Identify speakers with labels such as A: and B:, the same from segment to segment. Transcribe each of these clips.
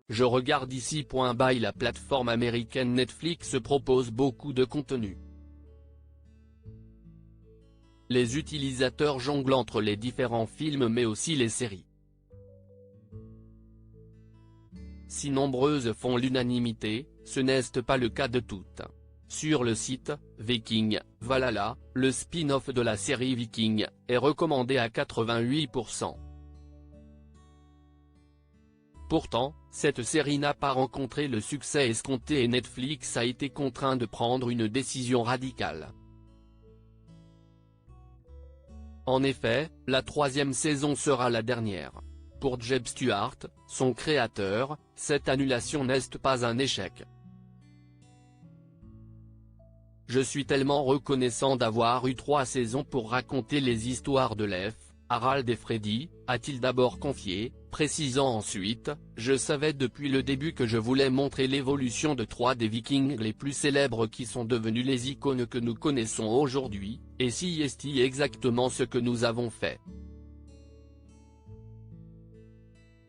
A: je regarde ici. By la plateforme américaine Netflix propose beaucoup de contenu. Les utilisateurs jonglent entre les différents films mais aussi les séries. Si nombreuses font l'unanimité, ce n'est pas le cas de toutes. Sur le site, Viking, Valhalla, le spin-off de la série Viking, est recommandé à 88%. Pourtant, cette série n'a pas rencontré le succès escompté et Netflix a été contraint de prendre une décision radicale. En effet, la 3e saison sera la dernière. Pour Jeb Stuart, son créateur, cette annulation n'est pas un échec. Je suis tellement reconnaissant d'avoir eu 3 saisons pour raconter les histoires de Leif, Harald et Freddy, a-t-il d'abord confié, précisant ensuite, je savais depuis le début que je voulais montrer l'évolution de 3 des Vikings les plus célèbres qui sont devenus les icônes que nous connaissons aujourd'hui, et c'est exactement ce que nous avons fait.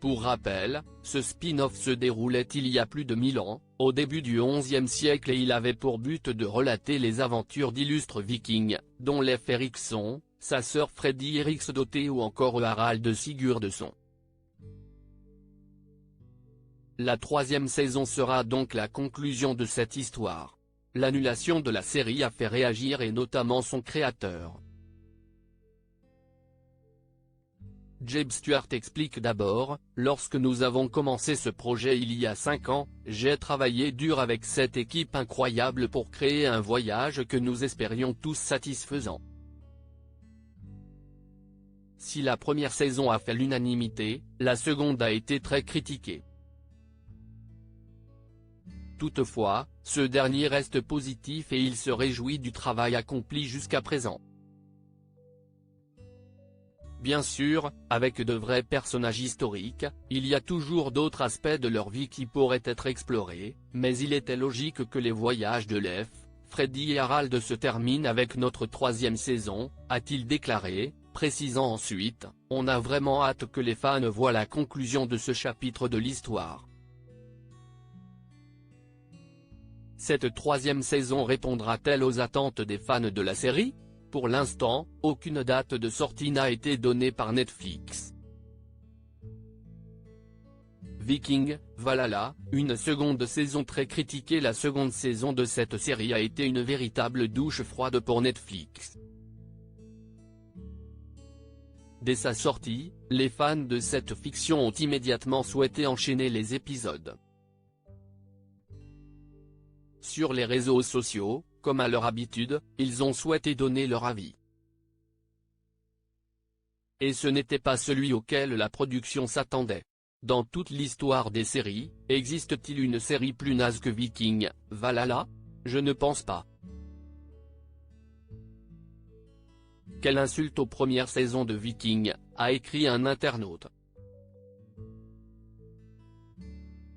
A: Pour rappel, ce spin-off se déroulait il y a plus de 1000 ans, au début du XIe siècle et il avait pour but de relater les aventures d'illustres vikings, dont Leif Erikson, sa sœur Freddy Eriksdotter ou encore Harald Sigurdsson. La 3e saison sera donc la conclusion de cette histoire. L'annulation de la série a fait réagir et notamment son créateur. Jeb Stuart explique d'abord, lorsque nous avons commencé ce projet il y a 5 ans, j'ai travaillé dur avec cette équipe incroyable pour créer un voyage que nous espérions tous satisfaisant. Si la première saison a fait l'unanimité, la seconde a été très critiquée. Toutefois, ce dernier reste positif et il se réjouit du travail accompli jusqu'à présent. Bien sûr, avec de vrais personnages historiques, il y a toujours d'autres aspects de leur vie qui pourraient être explorés, mais il était logique que les voyages de Leif, Freddy et Harald se terminent avec notre 3e saison, a-t-il déclaré, précisant ensuite, on a vraiment hâte que les fans voient la conclusion de ce chapitre de l'histoire. Cette 3e saison répondra-t-elle aux attentes des fans de la série ? Pour l'instant, aucune date de sortie n'a été donnée par Netflix. Viking, Valhalla, une seconde saison très critiquée. La seconde saison de cette série a été une véritable douche froide pour Netflix. Dès sa sortie, les fans de cette fiction ont immédiatement souhaité enchaîner les épisodes. Sur les réseaux sociaux, comme à leur habitude, ils ont souhaité donner leur avis. Et ce n'était pas celui auquel la production s'attendait. Dans toute l'histoire des séries, existe-t-il une série plus naze que Viking, Valhalla ? Je ne pense pas. Quelle insulte aux premières saisons de Viking, a écrit un internaute.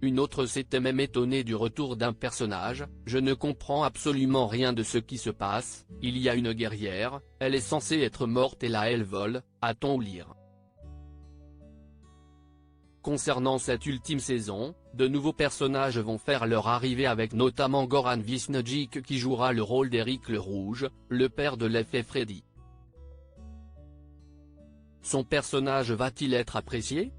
A: Une autre s'était même étonnée du retour d'un personnage, je ne comprends absolument rien de ce qui se passe, il y a une guerrière, elle est censée être morte et là elle vole, a-t-on lire. Concernant cette ultime saison, de nouveaux personnages vont faire leur arrivée avec notamment Goran Visnjic qui jouera le rôle d'Eric le Rouge, le père de Leif et Freddy. Son personnage va-t-il être apprécié ?